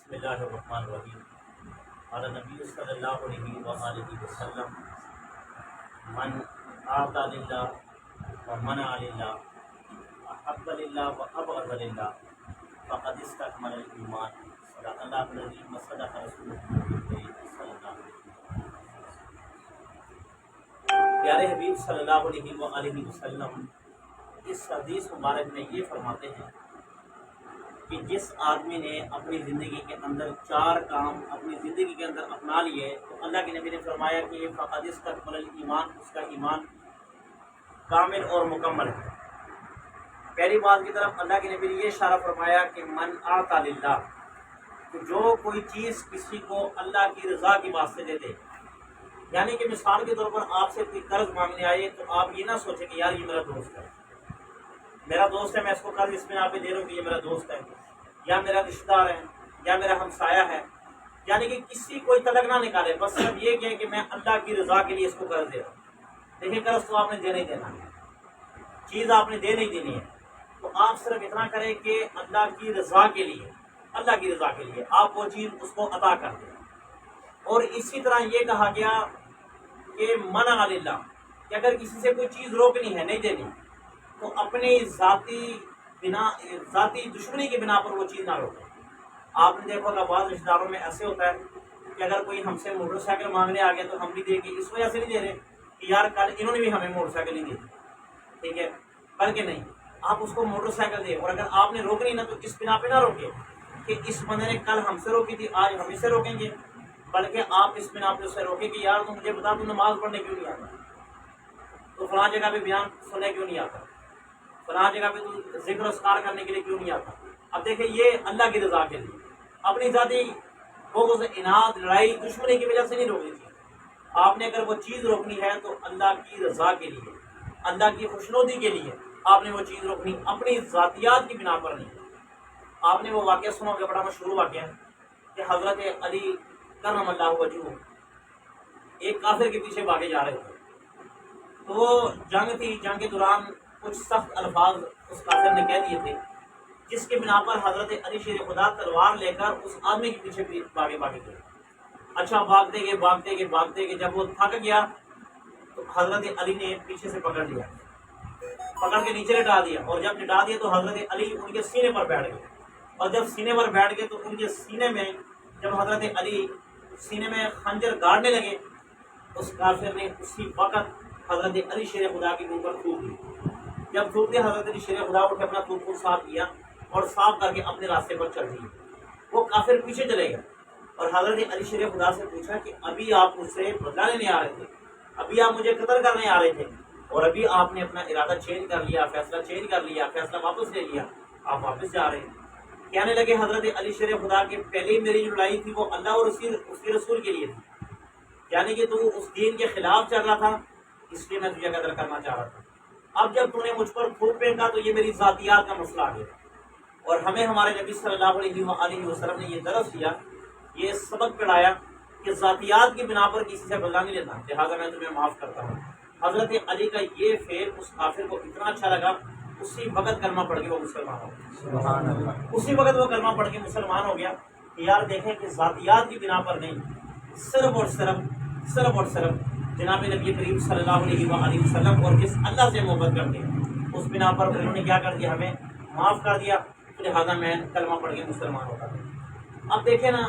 بسم اللہ الرحمن الرحیم قال نبی صلی اللہ علیہ وآلہ وسلم من اعطى للہ ومنع للہ احب للہ وابغض للہ فقد استکمل الایمان صدق اللہ العظیم وصدق رسولہ صلی اللہ علیہ وسلم۔ پیارے حبیب صلی اللہ علیہ وآلہ وسلم اس حدیث مبارک میں یہ فرماتے ہیں کہ جس آدمی نے اپنی زندگی کے اندر چار کام اپنی زندگی کے اندر اپنا لیے تو اللہ کے نبی نے فرمایا کہ یہ فقد استکمل الایمان، اس کا ایمان کامل اور مکمل ہے۔ پہلی بات کی طرف اللہ کے نبی نے یہ اشارہ فرمایا کہ من اعطى للہ، کہ جو کوئی چیز کسی کو اللہ کی رضا کی واسطے دے دے، یعنی کہ مثال کے طور پر آپ سے کوئی قرض مانگنے آئے تو آپ یہ نہ سوچیں کہ یار یہ میرا دوست ہے، میں اس کو قرض اس بنا پہ دے رہا ہوں کہ یہ میرا دوست ہے یا میرا رشتہ دار ہے یا میرا ہمسایہ ہے، یعنی کہ کسی کوئی تلک نہ نکالے، بس صرف یہ کہے کہ میں اللہ کی رضا کے لیے اس کو قرض دے رہا ہوں۔ دیکھیں قرض تو آپ نے دینا ہی دینا ہے، چیز آپ نے دے نہیں دینی ہے، تو آپ صرف اتنا کریں کہ اللہ کی رضا کے لیے آپ وہ چیز اس کو عطا کر دیں۔ اور اسی طرح یہ کہا گیا کہ منع للہ، کہ اگر کسی سے کوئی چیز روکنی ہے نہیں دینی تو اپنی ذاتی دشمنی کی بنا پر وہ چیز نہ روکے۔ آپ نے دیکھو کہ بعض رشتہ داروں میں ایسے ہوتا ہے کہ اگر کوئی ہم سے موٹر سائیکل مانگنے آ گیا تو ہم بھی دے کے اس وجہ سے نہیں دے رہے کہ یار کل انہوں نے بھی ہمیں موٹر سائیکل نہیں دی، ٹھیک ہے، بلکہ نہیں، آپ اس کو موٹر سائیکل دیں، اور اگر آپ نے روکنی نہ تو اس بنا پہ نہ روکے کہ اس بندے نے کل ہم سے روکی تھی آج ہم اسے روکیں گے، بلکہ آپ اس بنا پہ اسے روکیں کہ یار تو مجھے بتا تو نماز پڑھنے کیوں نہیں آتا، تو فلاں جگہ پہ بیان سننے کیوں نہیں آتا، فلاں جگہ پہ تو ذکر اذکار کرنے کے لیے کیوں نہیں آتا۔ اب دیکھیں یہ اللہ کی رضا کے لیے، اپنی ذاتی بغض، اناد، لڑائی، دشمنی کی وجہ سے نہیں روکنی تھی۔ آپ نے اگر وہ چیز روکنی ہے تو اللہ کی رضا کے لیے، اللہ کی خوشنودی کے لیے آپ نے وہ چیز روکنی، اپنی ذاتیات کی بنا پر نہیں۔ آپ نے وہ واقعہ سنا ہوگا، بڑا مشہور واقعہ ہے کہ حضرت علی کرم اللہ وجہہ ایک کافر کے پیچھے بھاگے جا رہے تھے، تو وہ جنگ تھی، جنگ کے دوران کچھ سخت الفاظ اس کافر نے کہہ دیے تھے، جس کے بنا پر حضرت علی شیر خدا تلوار لے کر اس آدمی کے پیچھے بھاگے گئے۔ اچھا بھاگتے گئے جب وہ تھک گیا تو حضرت علی نے پیچھے سے پکڑ کے نیچے لٹا دیا، اور جب لٹا دیا تو حضرت علی ان کے سینے پر بیٹھ گئے، اور جب سینے پر بیٹھ گئے تو ان کے سینے میں جب حضرت علی سینے میں خنجر گاڑنے لگے، اس کافر نے اسی وقت حضرت علی شیر خدا کے منہ پر تھوک دی۔ جب تھوک دیا حضرت علی شیر خدا اٹھ کے اپنا تھوک کو صاف کیا اور صاف کر کے اپنے راستے پر چل دیے۔ وہ کافر پیچھے چلے گئے اور حضرت علی شیر خدا سے پوچھا کہ ابھی آپ مجھ سے بدلہ لینے آ رہے تھے، ابھی آپ مجھے قتل کرنے آ رہے تھے، اور ابھی آپ نے اپنا ارادہ چینج کر لیا، فیصلہ چینج کر لیا، فیصلہ واپس لے لیا، آپ واپس جا رہے ہیں۔ کہنے لگے حضرت علی شیر خدا کہ پہلے میری جو لڑائی تھی وہ اللہ اور اس کے رسول کے لیے تھی، یعنی کہ تو اس دین کے خلاف چل رہا تھا، اس لیے میں تجھے قتل کرنا چاہ رہا تھا۔ اب جب تو نے مجھ پر تھوک پھینکا تو یہ میری ذاتیات کا مسئلہ آ گیا، اور ہمیں ہمارے نبی صلی اللہ علیہ وآلہ وسلم نے یہ درس دیا، یہ سبق پڑھایا کہ ذاتیات کی بنا پر کسی سے بدلہ نہیں لینا، لہٰذا میں تمہیں معاف کرتا ہوں۔ حضرت علی کا یہ فعل اس کافر کو اتنا اچھا لگا، اسی وقت کلمہ پڑھ کے وہ مسلمان ہو گیا، سبحان اللہ، اسی وقت وہ کلمہ پڑھ کے مسلمان ہو گیا کہ یار دیکھیں کہ ذاتیات کی بنا پر نہیں، صرف اور صرف جناب نبی کریم صلی اللہ علیہ وآلہ وسلم اور جس اللہ سے محبت کرتے ہیں اس بنا پر انہوں نے کیا کر دیا، ہمیں معاف کر دیا، لہٰذا میں کلمہ پڑھ کے مسلمان ہوتا ہوں۔ اب دیکھیں نا،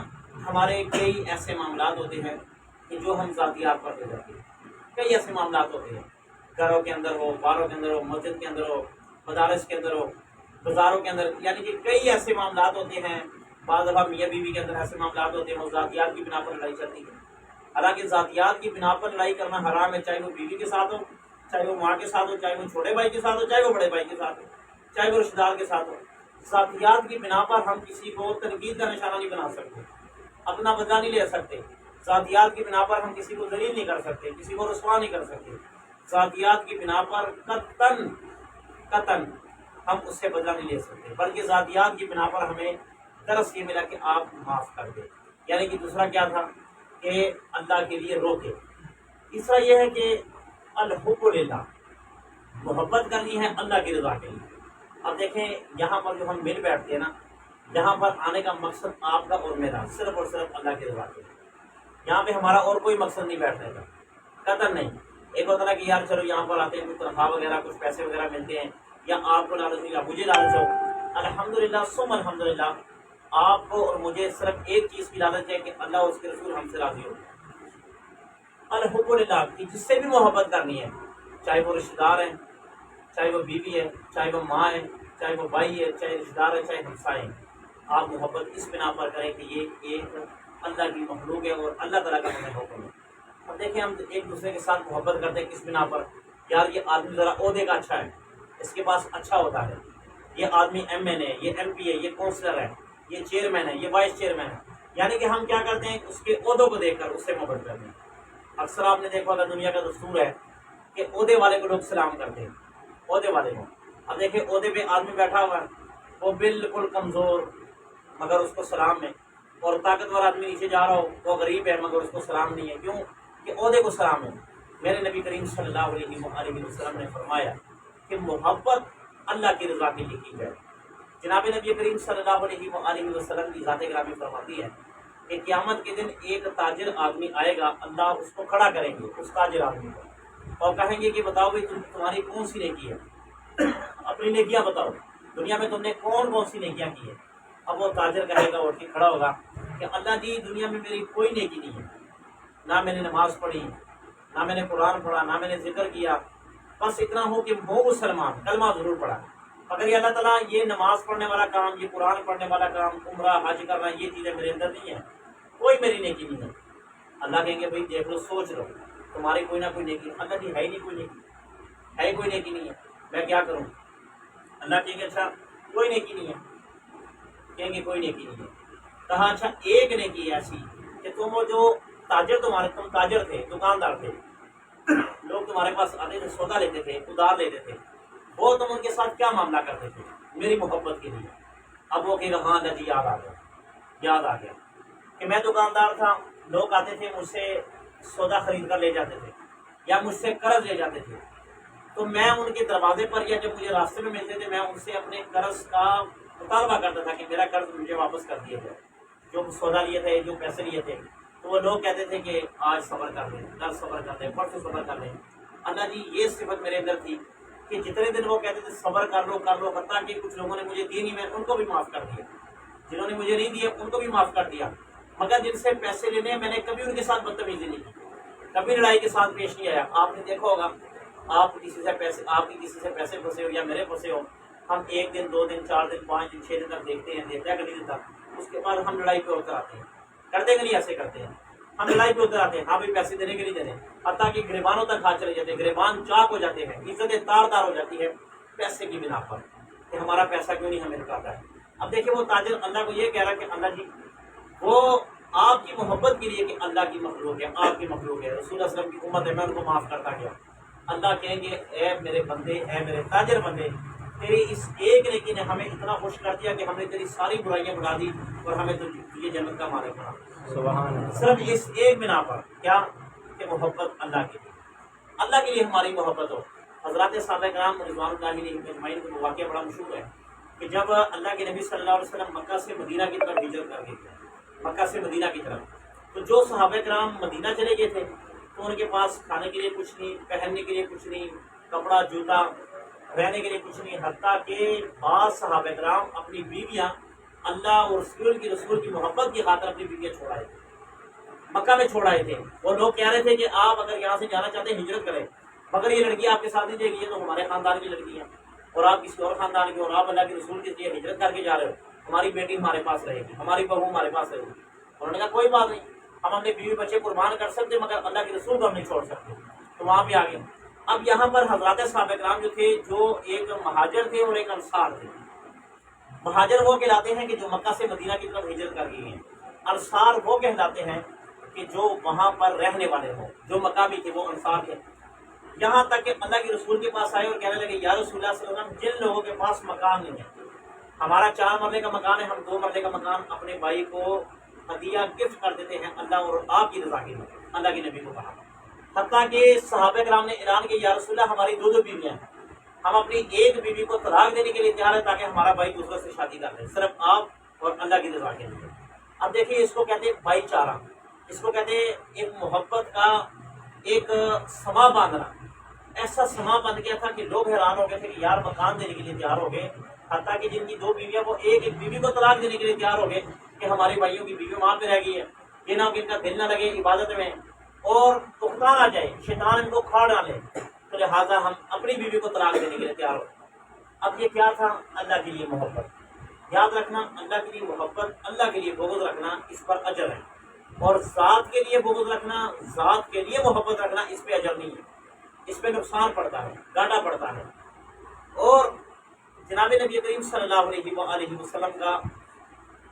ہمارے کئی ایسے معاملات ہوتے ہیں کہ جو ہم ذاتیات پر دے جاتے ہیں، کئی ایسے معاملات ہوتے ہیں، گھروں کے اندر ہو، باروں کے اندر ہو، مسجد کے اندر ہو، مدارس کے اندر ہو، بازاروں کے اندر، یعنی کہ کئی ایسے معاملات ہوتے ہیں، بعض دفعہ میاں بیوی کے اندر ایسے معاملات ہوتے ہیں وہ ذاتیات کی بنا پر لڑائی چلتی ہے۔ حالانکہ ذاتیات کی بنا پر لڑائی کرنا حرام ہے، چاہے وہ بیوی کے ساتھ ہو، چاہے وہ ماں کے ساتھ ہو، چاہے وہ چھوٹے بھائی کے ساتھ ہو، چاہے وہ بڑے بھائی کے ساتھ ہو، چاہے وہ رشتہ دار کے ساتھ ہو۔ ذاتیات کی بنا پر ہم کسی کو تنقید کا نشانہ نہیں بنا سکتے، اپنا بدلہ نہیں لے سکتے، ذاتیات کی بنا پر ہم کسی کو ذلیل نہیں کر سکتے، کسی کو رسوا نہیں کر سکتے، ذاتیات کی بنا پر قطعاً ہم اس سے بدلہ نہیں لے سکتے، بلکہ ذاتیات کی بنا پر ہمیں درس یہ ملا کہ آپ معاف کر دیں، یعنی کہ دوسرا کیا تھا کہ اللہ کے لیے روکے۔ تیسرا یہ ہے کہ الحب للہ، محبت کرنی ہے اللہ کی رضا کے لیے۔ اب دیکھیں یہاں پر جو ہم مل بیٹھتے ہیں نا، یہاں پر آنے کا مقصد آپ کا اور میرا صرف اور صرف اللہ کی رضا کے لیے، یہاں پہ ہمارا اور کوئی مقصد نہیں بیٹھنے کا، قدر نہیں۔ ایک ہوتا نا کہ یار چلو یہاں پر آتے ہیں کچھ تنخواہ وغیرہ کچھ پیسے وغیرہ ملتے ہیں، یا آپ کو لالچ نہیں، مجھے لالچ ہو، الحمدللہ ثم الحمدللہ آپ کو اور مجھے صرف ایک چیز کی لالچ ہے کہ اللہ اور اس کے رسول ہم سے راضی ہو، الحمدللہ کہ جس سے بھی محبت کرنی ہے، چاہے وہ رشتہ دار ہیں، چاہے وہ بیوی ہے، چاہے وہ ماں ہے، چاہے وہ بھائی ہے، چاہے رشتہ دار ہے، چاہے ہمسائے ہیں، آپ محبت اس بنا پر کریں کہ یہ ایک اللہ کی مخلوق ہے اور اللہ تعالیٰ کا ہمیں حکم ہے۔ اب دیکھیں ہم ایک دوسرے کے ساتھ محبت کرتے ہیں کس بنا پر، یار یہ آدمی ذرا عہدے کا اچھا ہے، اس کے پاس اچھا ہوتا ہے، یہ آدمی ایم این ہے، یہ ایم پی ہے، یہ کونسلر ہے، یہ چیئرمین ہے، یہ وائس چیئرمین ہے، یعنی کہ ہم کیا کرتے ہیں اس کے عہدوں کو دیکھ کر اس سے محبت کرتے ہیں۔ اکثر آپ نے دیکھا ہوگا دنیا کا دستور ہے کہ عہدے والے کو لوگ سلام کرتے ہیں، عہدے والے کو۔ اب دیکھیں عہدے پہ آدمی بیٹھا ہوا ہے، وہ بالکل کمزور مگر اس کو سلام ہے، اور طاقتور آدمی نیچے جا رہا ہو وہ غریب ہے مگر اس کو سلام نہیں ہے، کیوں کہ عہدے کو سلام ہے۔ میرے نبی کریم صلی اللہ علیہ وسلم نے فرمایا کہ محبت اللہ کی رضا کے لیے کی جائے۔ جناب نبی کریم صلی اللہ علیہ وسلم کی ذات گرامی فرماتی ہے کہ قیامت کے دن ایک تاجر آدمی آئے گا، اللہ اس کو کھڑا کریں گے اس تاجر آدمی کو، اور کہیں گے کہ بتاؤ بھائی تمہاری کون سی نیکی ہے، اپنی نیکیاں بتاؤ، دنیا میں تم نے کون کون سی نیکیاں کی ہے۔ اب وہ تاجر کہے گا اٹھ کے کھڑا ہوگا کہ اللہ جی دنیا میں میری کوئی نیکی نہیں ہے، نہ میں نے نماز پڑھی، نہ میں نے قرآن پڑھا، نہ میں نے ذکر کیا، بس اتنا ہو کہ وہ مسلمان کلمہ ضرور پڑھا۔ اگر یہ اللہ تعالیٰ یہ نماز پڑھنے والا کام، یہ قرآن پڑھنے والا کام، عمرہ حج کرنا، یہ چیزیں میرے اندر نہیں ہیں، کوئی میری نیکی نہیں ہے، اللہ کہیں گے بھائی دیکھ لو سوچ لو تمہاری کوئی نہ کوئی نیکی، اللہ جی ہے ہی نہیں کوئی نیکی، ہے ہی کوئی نیکی نہیں ہے، میں کیا کروں؟ اللہ کہیں گے اچھا کوئی نیکی نہیں ہے، کہیں گے کوئی نیکی نہیں ہے۔ کہا اچھا ایک نیکی ایسی کہ تم وہ جو تاجر تم تاجر تھے، دکاندار تھے، لوگ تمہارے پاس آتے تھے، سودا لیتے تھے، ادار لیتے تھے، وہ تم ان کے ساتھ کیا معاملہ کرتے تھے میری محبت کے لیے؟ اب وہ کہ ہاں اللہ جی یاد آ گیا کہ میں دکاندار تھا، لوگ آتے تھے مجھ سے سودا خرید کر لے جاتے تھے یا مجھ سے قرض لے جاتے تھے، تو میں ان کے دروازے پر یا جب مجھے راستے میں ملتے تھے میں ان سے اپنے قرض کا مطالبہ کرتا تھا کہ میرا قرض مجھے واپس کر دیا جائے، جو سودا لیے تھے، جو پیسے لیے تھے۔ تو وہ لوگ کہتے تھے کہ آج صبر کر لیں، کل صبر کر لیں، پرسوں صبر کر لیں۔ اللہ جی یہ صفت میرے اندر تھی کہ جتنے دن وہ کہتے تھے صبر کر لو، حتیٰ کہ کچھ لوگوں نے مجھے دی نہیں، میں ان کو بھی معاف کر دیا، جنہوں نے مجھے نہیں دیے ان کو بھی معاف کر دیا، مگر جن سے پیسے لینے میں نے کبھی ان کے ساتھ بدتمیزی نہیں کی، کبھی لڑائی کے ساتھ پیش نہیں آیا۔ آپ نے دیکھا ہوگا آپ کی کسی سے پیسے پھنسے ہو یا میرے پھنسے ہو، ہم ایک دن، 2 دن، 4 دن، 5 دن، 6 دن تک دیکھتے ہیں، دیتا ہے کہ نہیں دیتا، اس کے بعد ہم لڑائی پہ اتر آتے ہیں، کرتے کہ نہیں ایسے کرتے ہیں، ہم لڑائی پہ اتر آتے ہیں، ہاں بھی پیسے دینے کے نہیں دینے، حتیٰ کہ گریبانوں تک ہاتھ چلے جاتے ہیں، گریبان چاک ہو جاتے ہیں، عزتیں تار ہو جاتی ہے پیسے کی بنا پر کہ ہمارا پیسہ کیوں نہیں ہمیں نکالتا ہے۔ اب دیکھیں وہ تاجر اللہ کو یہ کہہ رہا کہ اللہ جی وہ آپ کی محبت کے لیے کہ اللہ کی مخلوق ہے، آپ کی مخلوق ہے، رسول اللہ صلی اللہ علیہ وسلم کی امت ہے، میں ان کو معاف کرتا گیا۔ اللہ کہیں گے اے میرے بندے، اے میرے تاجر بندے، تیری اس ایک نیکی نے ہمیں اتنا خوش کر دیا کہ ہم نے تیری ساری برائیاں بڑھا دی اور ہمیں تجھے جنت کا مالک بنا۔ سبحان اللہ۔ صرف اس ایک بنا پر کیا کہ محبت اللہ کے لیے، اللہ کے لیے ہماری محبت ہو۔ حضرات صحابہ کرام رضوان اللہ علیہم اجمعین کا واقعہ بڑا مشہور ہے کہ جب اللہ کے نبی صلی اللہ علیہ وسلم مکہ سے مدینہ کی طرف ہجرت کر گئے تھے، مکہ سے مدینہ کی طرف، تو جو صحابہ کرام مدینہ چلے گئے تھے تو ان کے پاس کھانے کے لیے کچھ نہیں، پہننے کے لیے کچھ نہیں، کپڑا جوتا رہنے کے لیے کچھ نہیں، حتیٰ کہ بعض صحابہ کرام اپنی بیویاں اللہ اور رسول کی محبت کی خاطر اپنی بیویاں چھوڑ آئے تھے، مکہ میں چھوڑ آئے تھے۔ وہ لوگ کہہ رہے تھے کہ آپ اگر یہاں سے جانا چاہتے ہیں ہجرت کریں، مگر یہ لڑکی آپ کے ساتھ نہیں جائے گی، یہ تو ہمارے خاندان کی لڑکی ہے اور آپ کسی اور خاندان کی، اور آپ اللہ کے رسول کے لیے ہجرت کر کے جا رہے ہو، ہماری بیٹی ہمارے پاس رہے گی، ہماری بہو ہمارے پاس رہے گی۔ انہوں نے کہا کوئی بات نہیں، ہم اپنے بیوی بچے قربان کر سکتے مگر اللہ کے رسول کو ہم نہیں چھوڑ سکتے، تو وہاں پہ آ گئے۔ اب یہاں پر حضرات صحابہ کرام جو تھے، جو ایک مہاجر تھے اور ایک انصار تھے۔ مہاجر وہ کہلاتے ہیں کہ جو مکہ سے مدینہ کی طرف ہجرت کر گئے ہیں، انصار وہ کہلاتے ہیں کہ جو وہاں پر رہنے والے ہوں، جو مقامی تھے وہ انصار تھے۔ یہاں تک کہ اللہ کے رسول کے پاس آئے اور کہنے لگے یا رسول اللہ صلی اللہ علیہ وسلم، جن لوگوں کے پاس مکان نہیں ہے، ہمارا 4 مرلے کا مکان ہے، ہم 2 مرلے کا مکان اپنے بھائی کو ہدیہ گفٹ کر دیتے ہیں اللہ اور آپ کی رضا کے لیے، اللہ کے نبی کو کہا۔ حتیٰ کہ صحابہ کرام نے اعلان کیا یا رسول اللہ ہماری 2 بیویاں ہیں، ہم اپنی ایک بیوی کو طلاق دینے کے لیے تیار ہے تاکہ ہمارا بھائی دوسرے سے شادی کر لے، صرف آپ اور اللہ کی رضا کے لیے۔ اب دیکھیے اس کو کہتے ہیں بھائی چارہ، اس کو کہتے ہیں ایک محبت کا ایک سما باندھنا۔ ایسا سما بند گیا تھا کہ لوگ حیران ہو گئے تھے کہ یار مکان دینے کے لیے تیار ہو گئے، حتیٰ کہ جن کی دو بیویاں وہ ایک بیوی کو طلاق دینے کے لیے تیار ہو گئے کہ ہمارے بھائیوں کی بیوی وہاں پہ رہ گئی ہے، یہ نہ کہ ان کا دل نہ لگے عبادت میں اور تختان آ جائے، شیطان ان کو کھا ڈالے، تو لہٰذا ہم اپنی بیوی کو طلاق دینے کے لیے تیار ہو۔ اب یہ کیا تھا؟ اللہ کے لیے محبت۔ یاد رکھنا، اللہ کے لیے محبت، اللہ کے لیے بغض رکھنا، اس پر اجر ہے، اور ذات کے لیے بغض رکھنا، ذات کے لیے محبت رکھنا، اس پہ اجر نہیں ہے، اس پہ نقصان پڑتا ہے، گاٹا پڑتا ہے۔ اور جناب نبی کریم صلی اللہ علیہ وآلہ وسلم کا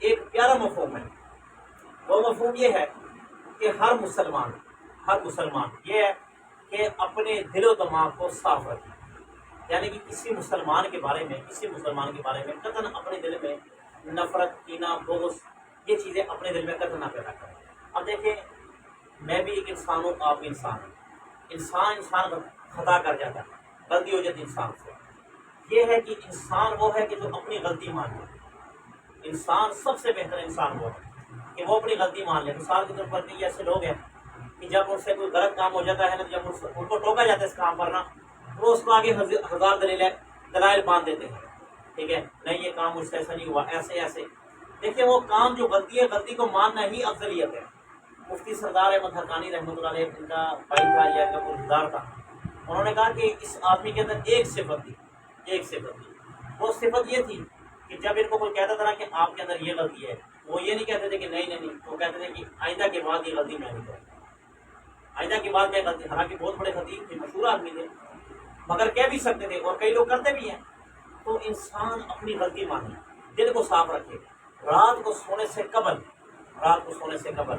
ایک پیارا مفہوم ہے، وہ مفہوم یہ ہے کہ ہر مسلمان یہ ہے کہ اپنے دل و دماغ کو صاف رکھے، یعنی کہ کسی مسلمان کے بارے میں قطعاً اپنے دل میں نفرت، کینہ، بغض، یہ چیزیں اپنے دل میں قطعاً نہ پیدا کریں۔ اب دیکھیں، میں بھی ایک انسان ہوں، آپ بھی انسان ہیں، انسان خطا کر جاتا ہے، غلطی ہو جاتی انسان سے۔ یہ ہے کہ انسان وہ ہے کہ جو اپنی غلطی مان لے، انسان سب سے بہتر انسان وہ ہے کہ وہ اپنی غلطی مان لے۔ مثال کے طور پر کئی ایسے لوگ ہیں کہ جب ان سے کوئی غلط کام ہو جاتا ہے نا، جب ان کو ٹوکا جاتا ہے اس کام پر نا، وہ اس کو آگے ہزار دلائل باندھ دیتے ہیں، ٹھیک ہے، نہیں یہ کام مجھ سے ایسا نہیں ہوا، ایسے۔ دیکھیں وہ کام جو غلطی ہے، غلطی کو ماننا ہی افضلیت ہے۔ مفتی سردار احمد حقانی رحمۃ اللہ علیہ، ان کا بھائی تھا یا ان کا کوئی رشتہ دار تھا، انہوں نے کہا کہ اس آدمی کے اندر ایک صفت تھی، وہ صفت یہ تھی کہ جب ان کو کوئی کہتا تھا نا کہ آپ کے اندر یہ غلطی ہے، وہ یہ نہیں کہتے تھے کہ نہیں، وہ کہتے تھے کہ آئندہ کے بعد یہ غلطی میں نہیں کروں، آئندہ کے بعد میں غلطی۔ حالانکہ بہت بڑے خطیب تھے، مشہور آدمی تھے، مگر کہہ بھی سکتے تھے، اور کئی لوگ کرتے بھی ہیں۔ تو انسان اپنی غلطی مانے، دل کو صاف رکھے، رات کو سونے سے قبل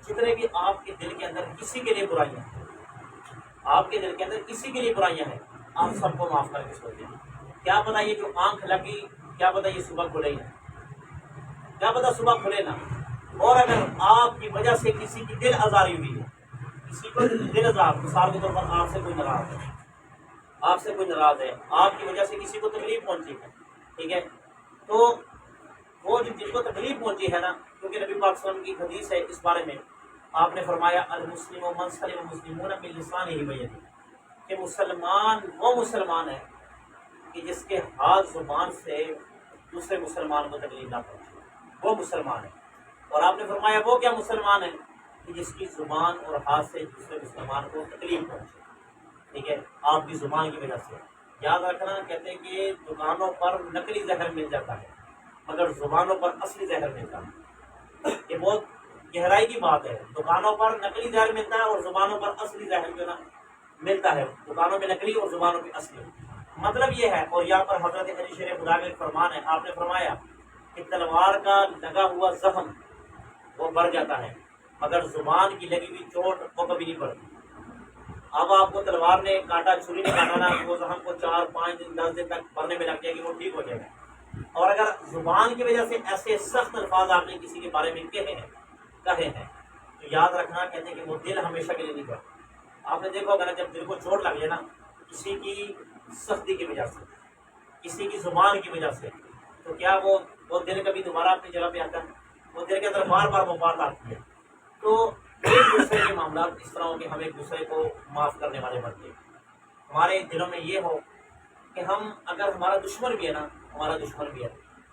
جتنے بھی آپ کے دل کے اندر کسی کے لیے برائیاں ہیں، آپ سب کو معاف کر کے سو دیں۔ کیا پتہ یہ جو آنکھ لگی، کیا پتہ یہ صبح کھلے نا، اور اگر آپ کی وجہ سے کسی کی دل آزاری ہوئی ہے، کسی کو دل آزار، مثال کے طور پر آپ سے کوئی ناراض ہے، آپ کی وجہ سے کسی کو تکلیف پہنچی ہے، ٹھیک ہے، تو وہ جن کو تکلیف پہنچی ہے نا، کیونکہ نبی پاک صلی اللہ علیہ وسلم کی حدیث ہے اس بارے میں، آپ نے فرمایا المسلم من سلم المسلمون من لسانہ ویدہ، کہ مسلمان وہ مسلمان ہے کہ جس کے ہاتھ زبان سے دوسرے مسلمان کو تکلیف نہ پہنچے، وہ مسلمان ہے۔ اور آپ نے فرمایا وہ کیا مسلمان ہے کہ جس کی زبان اور ہاتھ سے دوسرے مسلمان کو تکلیف پہنچے، ٹھیک ہے، آپ کی زبان کی وجہ سے۔ یاد رکھنا، کہتے ہیں کہ دکانوں پر نقلی زہر مل جاتا ہے مگر زبانوں پر اصلی زہر ملتا ہے، یہ بہت گہرائی کی بات ہے۔ دکانوں پر نقلی زہر ملتا ہے اور زبانوں پر اصلی زہر جو نا ملتا ہے، دکانوں میں نقلی اور زبانوں پہ اصلی، مطلب یہ ہے۔ اور یہاں پر حضرت علی شیر خدا کا ایک فرمان ہے، آپ نے فرمایا کہ تلوار کا لگا ہوا زخم وہ بڑھ جاتا ہے مگر زبان کی لگی ہوئی چوٹ وہ کبھی نہیں بڑھتی۔ اب آپ کو تلوار نے کاٹا، چھری نے کاٹا نا، وہ زخم کو 4 5 دن 10 دن تک بھرنے میں لگ جائے گی، وہ ٹھیک ہو جائے گا۔ اور اگر زبان کی وجہ سے ایسے سخت الفاظ آپ نے کسی کے بارے میں کہے ہیں تو یاد رکھنا، کہتے ہیں کہ وہ دل ہمیشہ کے لیے نہیں بڑھتا۔ آپ نے دیکھا ہوگا نا، جب دل کو چوٹ لگ جائے نا کسی کی سختی کی وجہ سے، کسی کی زبان کی وجہ سے، تو کیا وہ دل کبھی دوبارہ اپنی جگہ پہ آتا ہے؟ وہ دل کے اندر بار بار وہ بات آتی ہے۔ تو ایک دوسرے کے معاملات اس طرح ہو کہ ہم ایک دوسرے کو معاف کرنے والے بنتے ہیں، ہمارے دلوں میں یہ ہو کہ ہم، اگر ہمارا دشمن بھی ہے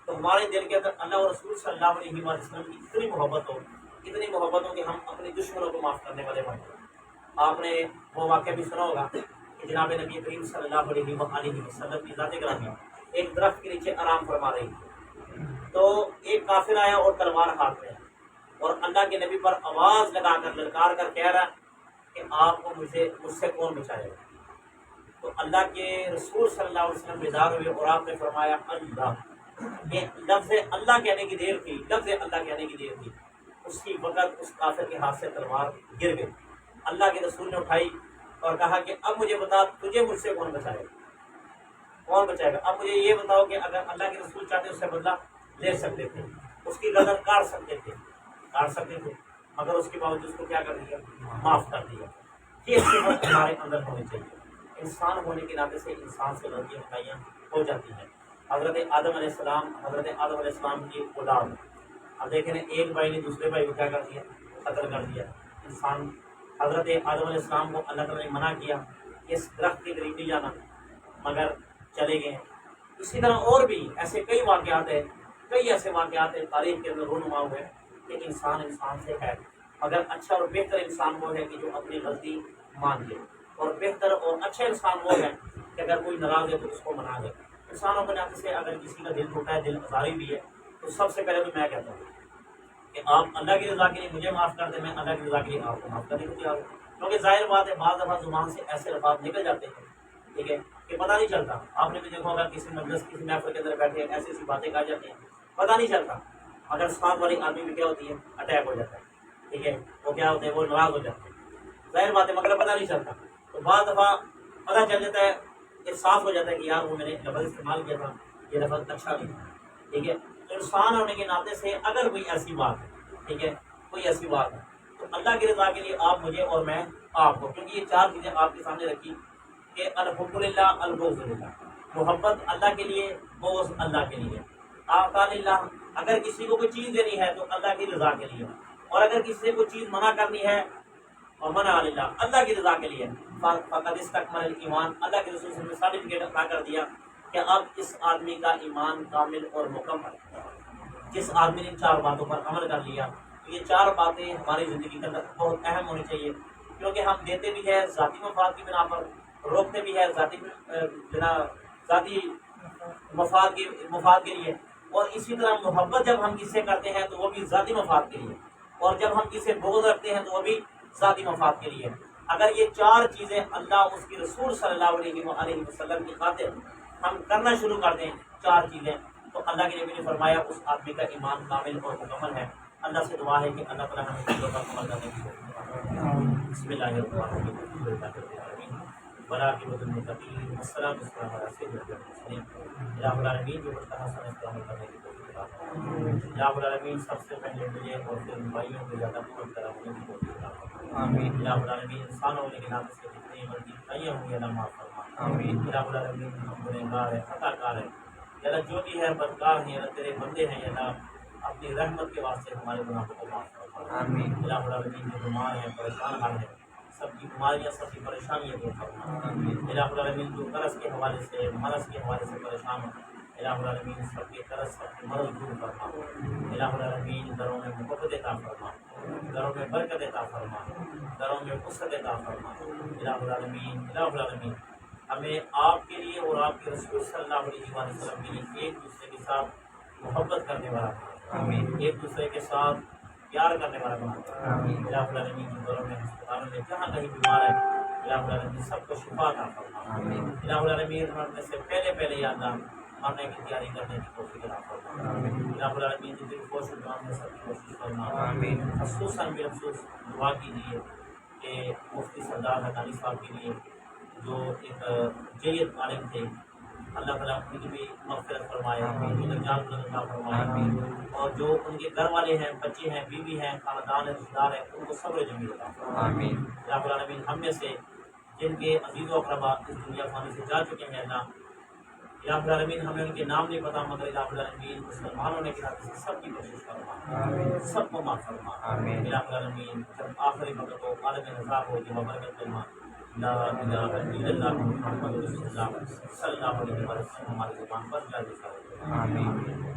تو ہمارے دل کے اندر اللہ اور رسول صلی اللہ علیہ وسلم کی اتنی محبت ہو کہ ہم اپنے دشمنوں کو معاف کرنے والے بن جائیں۔ آپ نے وہ واقعہ بھی سنا ہوگا کہ جناب نبی کریم صلی اللہ علیہ وسلم کی ذات گرامی ایک درخت کے نیچے آرام فرما رہی تھی، تو ایک کافر آیا اور تلوار ہاتھ میں، اور اللہ کے نبی پر آواز لگا کر للکار کر کہہ رہا کہ آپ کو مجھ سے کون بچائے گا؟ تو اللہ کے رسول صلی اللہ علیہ وسلم بیدار ہوئے اور آپ نے فرمایا اللہ۔ یہ لفظ اللہ کہنے کی دیر تھی، اسی وقت اس کافر کے ہاتھ سے تلوار گر گئی۔ اللہ کے رسول نے اٹھائی اور کہا کہ اب مجھے بتا، تجھے مجھ سے کون بچائے گا؟ اب مجھے یہ بتاؤ کہ اگر اللہ کے رسول چاہتے اس سے بدلہ لے سکتے تھے، اس کی گردن کاٹ سکتے تھے، مگر اس کے باوجود اس کو کیا کر دیا؟ معاف کر دیا۔ یہ صفت ہمارے اندر ہونی چاہیے۔ انسان ہونے کے ناطے سے انسان سے غلطیاں ہو جاتی ہیں۔ حضرت آدم علیہ السلام کی اولاد، اب دیکھیں ایک بھائی نے دوسرے بھائی کو کیا کر دیا؟ قتل کر دیا۔ انسان حضرت آدم علیہ السلام کو اللہ تعالیٰ نے منع کیا کہ اس درخت کے قریب نہیں جانا، مگر چلے گئے۔ اسی طرح اور بھی ایسے کئی واقعات ہیں، کئی ایسے واقعات ہیں تاریخ کے اندر رونما ہوئے کہ انسان سے ہے، مگر اچھا اور بہتر انسان وہ ہے کہ جو اپنی غلطی مان لے، اور بہتر اور اچھا انسان وہ ہے کہ اگر کوئی ناراض ہے تو اس کو منا دے۔ انسان اپنے آپ سے اگر کسی کا دل ٹوٹا ہے، دل آزاری بھی ہے، تو سب سے پہلے تو میں کہتا ہوں کہ آپ اللہ کی رضا کے لیے مجھے معاف کر دیں، میں اللہ کی رضا کے لیے آپ کو معاف کرنے کو تیار ہوں، کیونکہ ظاہر بات ہے بعض دفعہ زبان سے ایسے الفاظ نکل جاتے ہیں، ٹھیک ہے، کہ پتہ نہیں چلتا۔ آپ نے بھی دیکھا ہوگا کسی مجلس کسی محفل کے اندر بیٹھے ایسی ایسی باتیں کہا جاتی ہیں، پتہ نہیں چلتا، مگر ساتھ والی آدمی میں کیا ہوتی ہے؟ اٹیک ہو جاتا ہے، ٹھیک ہے، وہ کیا ہوتے ہیں؟ وہ ناراض ہو جاتے ہیں، ظاہر بات ہے، مگر پتہ نہیں چلتا۔ تو بعض دفعہ پتہ چل جاتا ہے، احساس ہو جاتا ہے کہ یار وہ میں نے لفظ استعمال کیا تھا، یہ لفظ اچھا نہیں تھا، ٹھیک ہے۔ تو انسان ہونے کے ناطے سے اگر کوئی ایسی بات ہے، ٹھیک ہے، کوئی ایسی بات ہے تو اللہ کی رضا کے لیے آپ مجھے اور میں آپ کو، کیونکہ یہ چار چیزیں آپ کے سامنے رکھی کہ الحب للہ، البغض للہ، محبت اللہ کے لیے، بغض اللہ کے لیے، آقا للہ، اگر کسی کو کوئی چیز دینی ہے تو اللہ کی رضا کے لیے، اور اگر کسی سے کوئی چیز منع کرنی ہے اور منع للہ، اللہ کی رضا کے لیے، فقد استکمل الایمان، اللہ کے رسول نے سرٹیفکیٹ عطا کر دیا کہ اب اس آدمی کا ایمان کامل اور مکمل ہے۔ جس آدمی نے ان چار باتوں پر عمل کر لیا، تو یہ چار باتیں ہماری زندگی کے اندر بہت اہم ہونی چاہیے، کیونکہ ہم دیتے بھی ہے ذاتی مفاد کی بنا پر، روکتے بھی ہے ذاتی مفاد کے لیے، اور اسی طرح محبت جب ہم کس سے کرتے ہیں تو وہ بھی ذاتی مفاد کے لیے، اور جب ہم کسی سے بغض رکھتے ہیں تو وہ بھی ذاتی مفاد کے لیے۔ اگر یہ چار چیزیں اللہ اس کی رسول صلی اللہ علیہ وسلم کی خاطر ہم کرنا شروع کر دیں، چار چیزیں، تو اللہ کے نبی نے فرمایا اس آدمی کا ایمان کامل اور مکمل ہے۔ اللہ سے دعا ہے کہ اللہ تعالیٰ ہمیں چیزوں پر عمل کرنے کی بسم اللہ الرحمن الرحیم ولاقبۃ المتقین والصلاۃ والسلام علی سیدنا المرسلین یا رب العالمین، جو بڑا حسن اس کو عمل کرنے کی توفیق عطا فرمائے۔ یا رب العالمین، سب سے پہلے مجھے اور پھر بھائیوں کو زیادہ قوت کرا ہونے کی توفیق عطا فرمائے۔ آمین۔ یا رب العالمین، انسان ہونے کے ناطے سے جتنی غلطی خطائیاں ہوں گی اللہ معاف فرما۔ آمین۔ یا رب العالمین، ہم گنہگار ہیں، خطا کار ہیں، یا اللہ جو بھی ہے بدکار ہیں، یا اللہ تیرے بندے ہیں، یا اللہ اپنی رحمت کے واسطے ہمارے گناہوں کو معاف فرما۔ آمین۔ یا رب العالمین، جو بیمار ہیں، پریشان حال ہیں، سب کی بیماریاں، سب کی پریشانیاں دور فرما۔ آمین۔ یا رب العالمین، جو قرض کے حوالے سے، مرض کے حوالے سے پریشان ہیں، یا رب العالمین، سب کے قرض، سب کے مرض دور فرما۔ یا رب العالمین، گھروں میں محبت عطا فرما، گھروں میں برکت عطا فرما، گھروں میں وسعت عطا فرما۔ یا رب العالمین، یا رب العالمین، ہمیں آپ کے لیے اور آپ کے رسول صلی اللہ علیہ وسلم کے لیے ایک دوسرے کے ساتھ محبت کرنے والا بنا، آمین، ایک دوسرے کے ساتھ پیار کرنے والا بنا۔ آمین۔ یا رب العالمین، گھروں میں، ہسپتالوں میں جہاں کہیں بیمار ہے، یا رب العالمین سب کو شفا عطا فرما۔ آمین۔ یا رب العالمین، مرنے سے پہلے یا اللہ مرنے کی تیاری کرنے کی توفیق عطا فرما۔ آمین۔ یا رب العالمین، جتنی کوشش میں سب کی کوشش کرنا، آمین، خصوصاً بالخصوص دعا کیجیے کہ مفتی سردار حقانی صاحب کے لیے جو ایک جید عالم تھے، اللہ تعالیٰ ان کی بھی مغفرت فرمائے، جان عطا فرمائے، اور جو ان کے گھر والے ہیں، بچے ہیں، بیوی ہیں، خاندان ہے، رشتہ دار ہیں، ان کو صبر جمیل عطا فرمائے۔ آمین۔ یا رب العالمین، ہم میں سے جن کے عزیز و اقربا اس دنیا فانی سے جا چکے ہیں اللہ، یا رب العالمین ہمیں ان کے نام نہیں پتا، مگر یا رب العالمین مسلمان ہونے کے ناطے سے سب کی کوشش فرما، سب کو معاف فرما۔ آمین۔ یا رب العالمین، جب آخری وقت ہو، عالم نظام ہو، جو برکت فرما، لا الہ الا اللہ محمد رسول اللہ صلی اللہ علیہ وسلم ہماری زبان پر جاری فرما۔ آمین۔